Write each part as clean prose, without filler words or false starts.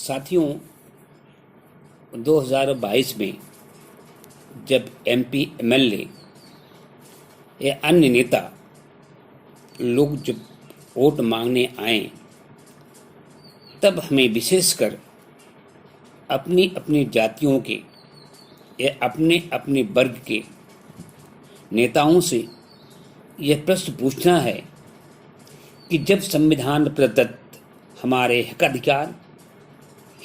साथियों, 2022 में जब एमपी एमएलए या अन्य नेता लोग जब वोट मांगने आए, तब हमें विशेषकर अपनी अपनी जातियों के या अपने अपने वर्ग के नेताओं से यह प्रश्न पूछना है कि जब संविधान प्रदत्त हमारे हकाधिकार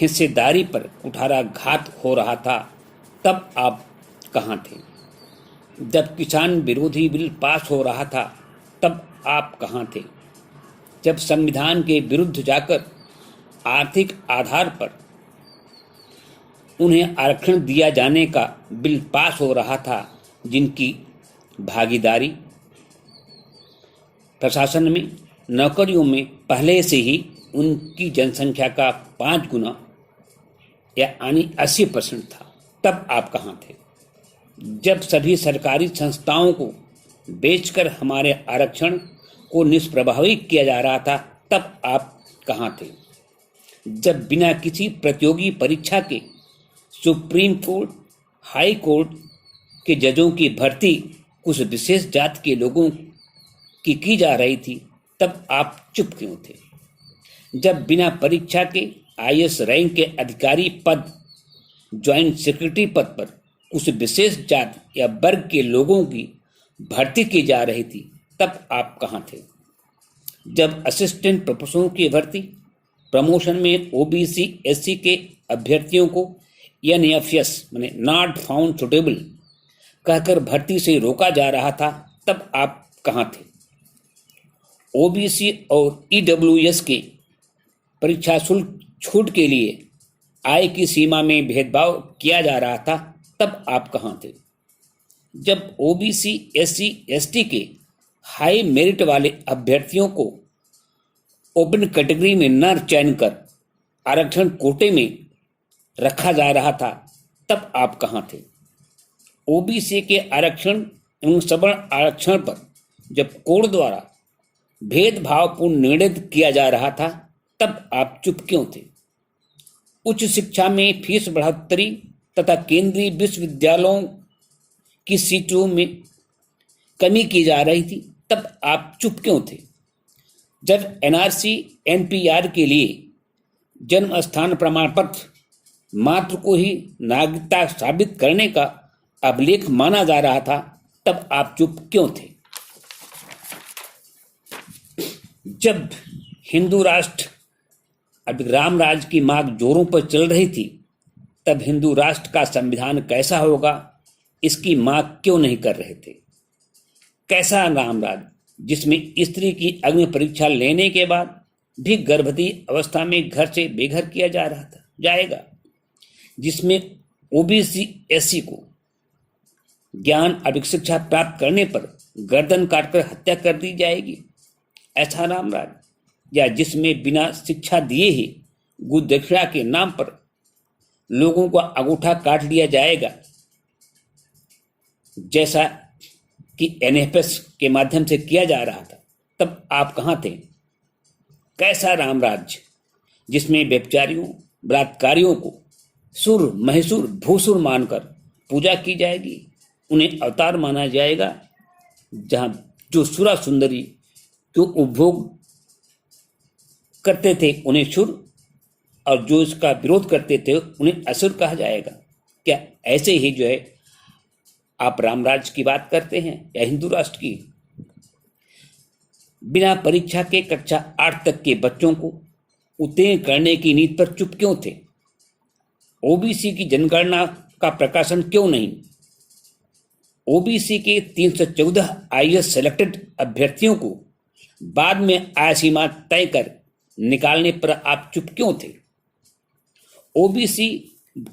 हिस्सेदारी पर कुठाराघात हो रहा था, तब आप कहाँ थे? जब किसान विरोधी बिल पास हो रहा था, तब आप कहाँ थे? जब संविधान के विरुद्ध जाकर आर्थिक आधार पर उन्हें आरक्षण दिया जाने का बिल पास हो रहा था, जिनकी भागीदारी प्रशासन में, नौकरियों में पहले से ही उनकी जनसंख्या का 5 गुना या यानी 80% था, तब आप कहाँ थे? जब सभी सरकारी संस्थाओं को बेचकर हमारे आरक्षण को निष्प्रभावी किया जा रहा था, तब आप कहाँ थे? जब बिना किसी प्रतियोगी परीक्षा के सुप्रीम कोर्ट, हाई कोर्ट के जजों की भर्ती कुछ विशेष जाति के लोगों की जा रही थी, तब आप चुप क्यों थे? जब बिना परीक्षा के आईएएस रैंक के अधिकारी पद, ज्वाइंट सेक्रेटरी पद पर कुछ विशेष जाति या वर्ग के लोगों की भर्ती की जा रही थी, तब आप कहाँ थे? जब असिस्टेंट प्रोफेसरों की भर्ती प्रमोशन में ओबीसी एससी के अभ्यर्थियों को एनएफएस माने नॉट फाउंड सुटेबल कहकर भर्ती से रोका जा रहा था, तब आप कहाँ थे? ओबीसी और ईडब्ल्यूएस के परीक्षा शुल्क छूट के लिए आय की सीमा में भेदभाव किया जा रहा था, तब आप कहाँ थे? जब ओबीसी एससी एसटी के हाई मेरिट वाले अभ्यर्थियों को ओपन कैटेगरी में न चयन कर आरक्षण कोटे में रखा जा रहा था, तब आप कहाँ थे? ओबीसी के आरक्षण एवं सवर्ण आरक्षण पर जब कोर्ट द्वारा भेदभावपूर्ण निर्णय किया जा रहा था, तब आप चुप क्यों थे? उच्च शिक्षा में फीस बढ़ोतरी तथा केंद्रीय विश्वविद्यालयों की सीटों में कमी की जा रही थी, तब आप चुप क्यों थे? जब एनआरसी एनपीआर के लिए जन्म स्थान प्रमाण पत्र मात्र को ही नागरिकता साबित करने का अभिलेख माना जा रहा था, तब आप चुप क्यों थे? जब हिंदू राष्ट्र अब राम राज की मांग जोरों पर चल रही थी, तब हिंदू राष्ट्र का संविधान कैसा होगा, इसकी मांग क्यों नहीं कर रहे थे? कैसा राम राज जिसमें स्त्री की अग्नि परीक्षा लेने के बाद भी गर्भवती अवस्था में घर से बेघर किया जा रहा था जाएगा, जिसमें ओबीसी एससी को ज्ञान और शिक्षा प्राप्त करने पर गर्दन काटकर हत्या कर दी जाएगी, ऐसा राम राज? या जिसमें बिना शिक्षा दिए ही गुदक्षिणा के नाम पर लोगों का अंगूठा काट लिया जाएगा, जैसा कि एनएफएस के माध्यम से किया जा रहा था, तब आप कहाँ थे? कैसा राम राज्य जिसमें व्यभिचारियों, बलात्कारियों को सुर महसूर भूसुर मानकर पूजा की जाएगी, उन्हें अवतार माना जाएगा, जहां जो सुरा सुंदरी को उपभोग करते थे उन्हें सुर और जो इसका विरोध करते थे उन्हें असुर कहा जाएगा? क्या ऐसे ही जो है आप रामराज की बात करते हैं या हिंदू राष्ट्र की? बिना परीक्षा के कक्षा 8 तक के बच्चों को उत्तीर्ण करने की नीति पर चुप क्यों थे? ओबीसी की जनगणना का प्रकाशन क्यों नहीं? ओबीसी के 314 आईएएस सेलेक्टेड अभ्यर्थियों को बाद में आय सीमा तय कर निकालने पर आप चुप क्यों थे? ओबीसी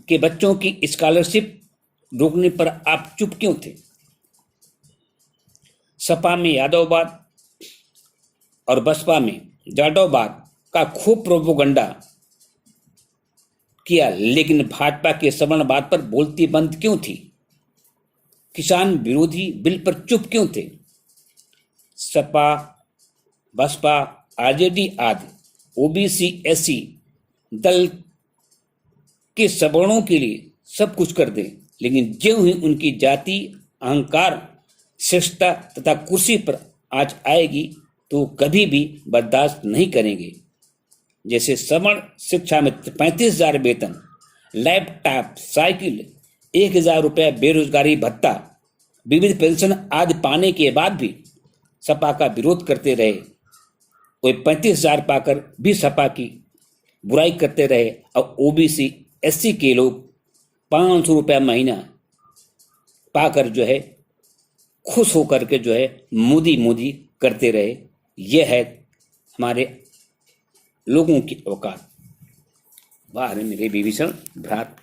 के बच्चों की स्कॉलरशिप रोकने पर आप चुप क्यों थे? सपा में यादववाद और बसपा में जाटववाद का खूब प्रोपोगंडा किया, लेकिन भाजपा के सवर्णवाद पर बोलती बंद क्यों थी? किसान विरोधी बिल पर चुप क्यों थे? सपा, बसपा, आरजेडी आदि ओबीसी एससी दल कि सवर्णों के लिए सब कुछ कर दें, लेकिन ज्यों ही उनकी जाति, अहंकार, श्रेष्ठता तथा कुर्सी पर आज आएगी तो कभी भी बर्दाश्त नहीं करेंगे। जैसे सवर्ण शिक्षा में 35,000 वेतन, लैपटॉप, साइकिल, 1,000 रुपये बेरोजगारी भत्ता, विविध पेंशन आदि पाने के बाद भी सपा का विरोध करते रहे। कोई 35,000 पाकर भी सपा की बुराई करते रहे और ओबीसी, एससी के लोग 500 रुपया महीना पाकर जो है खुश होकर के जो है मोदी मोदी करते रहे। यह है हमारे लोगों की औकात। वाह रे मेरे विभीषण भ्रात।